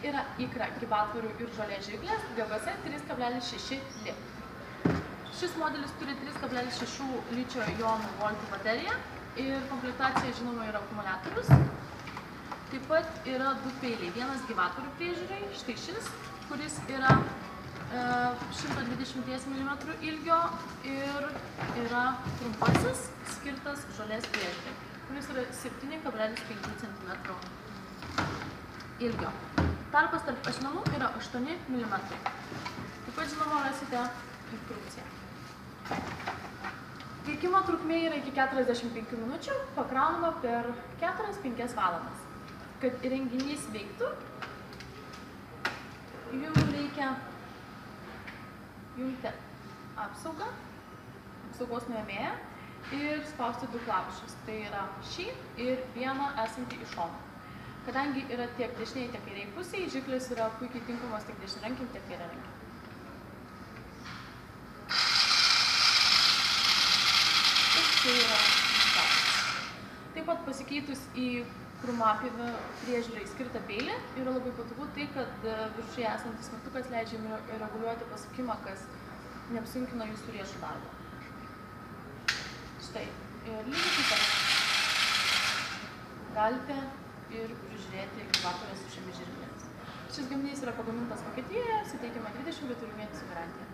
yra ikra, gyvatvorių ir žolės žirklės, GVC 3,6 Li. Šis modelis turi 3,6 ličio jonų voltų bateriją ir komplektacija, žinoma, yra akumuliatorius. Taip pat yra du peiliai, vienas gyvatvorių priežiūrai, štai šis, kuris yra 120 mm ilgio ir yra trumpasis, skirtas žolės priežiūrai, kuris yra 7,5 cm ilgio. Tarpas tarp ašmenų yra 8 mm. Taip pat, žinoma, rasite instrukciją. Veikimo trukmė yra iki 45 minučių, pakraunama per 4-5 valandas. Kad įrenginys veiktų, jums reikia jungti apsaugą, apsaugos nuėmėją ir spausti du klavišus. Tai yra šį ir vieną esantį iš šono. Kadangi yra tiek dešiniai, tiek kairiai pusėje, žirklės yra puikiai tinkamos tiek dešiniarankiam, tiek kairiarankiam. Ir čia yra klavišas. Taip pat pasikeitus į krūmapjovio priežiūrai skirtą peilį yra labai patogu tai, kad viršuje esantis mygtukas leidžia reguliuoti pasukimą, kas neapsunkina jūsų riešų darbą. Štai. Ir lygiai taip pat galite ir prižiūrėti gyvatvorės su šiomis žirklėmis. Šis gaminys yra pagamintas Vokietijoje, suteikiama 24 mėnesių garantija.